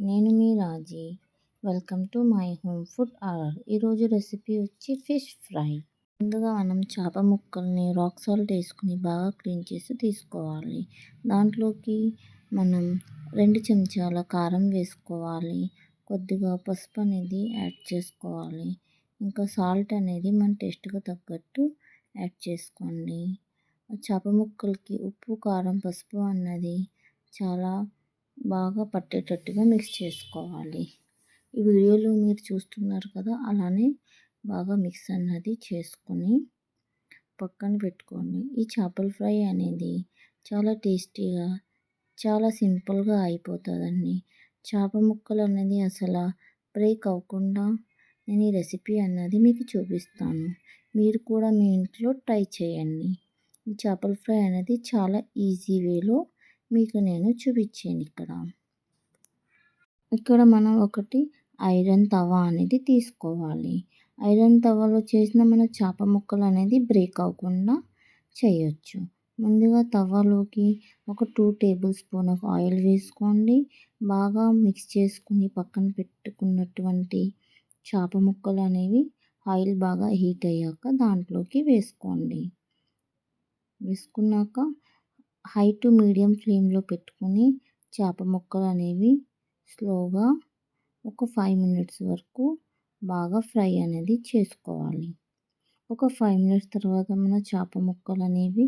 నేను మీ Raji. Welcome to my home food hour. ఈరోజు రెసిపీ వచ్చి ఫిష్ ఫ్రై. ముందుగా మనం చేప ముక్కల్ని రాక్ సాల్ట్ వేసుకుని బాగా క్లీన్ చేసి తీసుకోవాలి. దాంట్లోకి మనం 2 చెంచాల కారం వేసుకోవాలి. కొద్దిగా పసుపు అనేది యాడ్ చేసుకోవాలి. ఇంకా సాల్ట్ అనేది మన టేస్ట్‌కి తగ్గట్టు యాడ్ చేసుకోండి. చేప ముక్కలకి ఉప్పు, కారం, పసుపు అన్నది చాలా బాగా పట్టేటట్టుగా మిక్స్ చేసుకోవాలి. ఈ వీడియోలో మీరు చూస్తున్నారు కదా, అలానే బాగా మిక్స్ అన్నది చేసుకొని పక్కన పెట్టుకోండి. ఈ చేపల ఫ్రై అనేది చాలా టేస్టీగా, చాలా సింపుల్గా అయిపోతుందండి. చేప ముక్కలు అనేది అసలు బ్రేక్ అవ్వకుండా నేను ఈ రెసిపీ అన్నది మీకు చూపిస్తాను. మీరు కూడా మీ ఇంట్లో ట్రై చేయండి. ఈ చేపల ఫ్రై అనేది చాలా ఈజీ వేలో మీకు నేను చూపించాను ఇక్కడ మనం ఒకటి ఐరన్ తవా అనేది తీసుకోవాలి. ఐరన్ తవాలో చేసిన మన చేప ముక్కలు అనేది బ్రేక్ అవ్వకుండా చేయొచ్చు. ముందుగా తవాలోకి ఒక 2 టేబుల్ స్పూన్ ఆఫ్ ఆయిల్ వేసుకోండి. బాగా మిక్స్ చేసుకుని పక్కన పెట్టుకున్నటువంటి చేప ముక్కలు అనేవి ఆయిల్ బాగా హీట్ అయ్యాక దాంట్లోకి వేసుకోండి. వేసుకున్నాక హై టు మీడియం ఫ్లేమ్లో పెట్టుకొని చేప ముక్కలు అనేవి స్లోగా ఒక 5 మినిట్స్ వరకు బాగా ఫ్రై అనేది చేసుకోవాలి. ఒక 5 మినిట్స్ తర్వాత మన చేప ముక్కలు అనేవి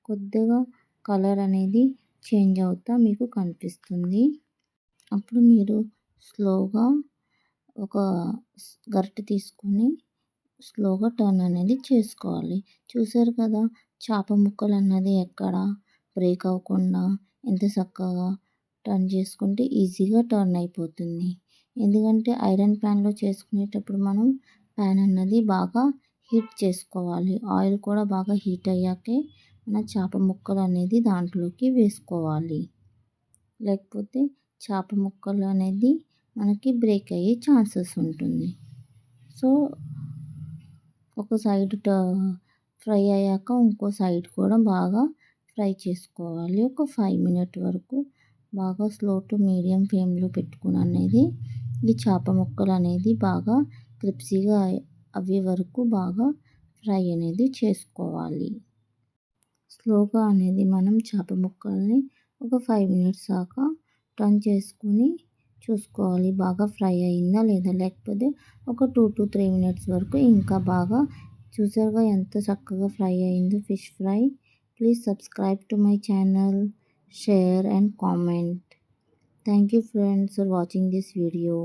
కొద్దిగా కలర్ అనేది చేంజ్ అవుతా మీకు కనిపిస్తుంది. అప్పుడు మీరు స్లోగా ఒక గరిటె తీసుకొని స్లోగా టర్న్ అనేది చేసుకోవాలి. చూసారు కదా, చేప ముక్కలు అన్నది ఎక్కడ బ్రేక్ అవ్వకుండా ఎంత చక్కగా టర్న్ చేసుకుంటే ఈజీగా టర్న్ అయిపోతుంది. ఎందుకంటే ఐరన్ ప్యాన్లో చేసుకునేటప్పుడు మనం ప్యాన్ అన్నది బాగా హీట్ చేసుకోవాలి. ఆయిల్ కూడా బాగా హీట్ అయ్యాకే మన చేప ముక్కలు అనేది దాంట్లోకి వేసుకోవాలి. లేకపోతే చేప ముక్కలు అనేది మనకి బ్రేక్ అయ్యే ఛాన్సెస్ ఉంటుంది. సో ఒక సైడ్ ఫ్రై అయ్యాక ఇంకో సైడ్ కూడా బాగా ఫ్రై చేసుకోవాలి. ఒక 5 మినిట్స్ వరకు బాగా స్లో టు మీడియం ఫ్లేమ్లో పెట్టుకుని అనేది ఈ చేప ముక్కలు అనేది బాగా క్రిప్సీగా అయ్యే వరకు బాగా ఫ్రై అనేది చేసుకోవాలి. స్లోగా అనేది మనం చేప ముక్కల్ని ఒక 5 మినిట్స్ దాకా టర్న్ చేసుకుని చూసుకోవాలి బాగా ఫ్రై అయిందా లేదా. లేకపోతే ఒక 2 to 3 మినిట్స్ వరకు ఇంకా బాగా చూసారుగా ఎంత చక్కగా ఫ్రై అయిందో fish fry. Please subscribe to my channel, share and comment. Thank you friends for watching this video.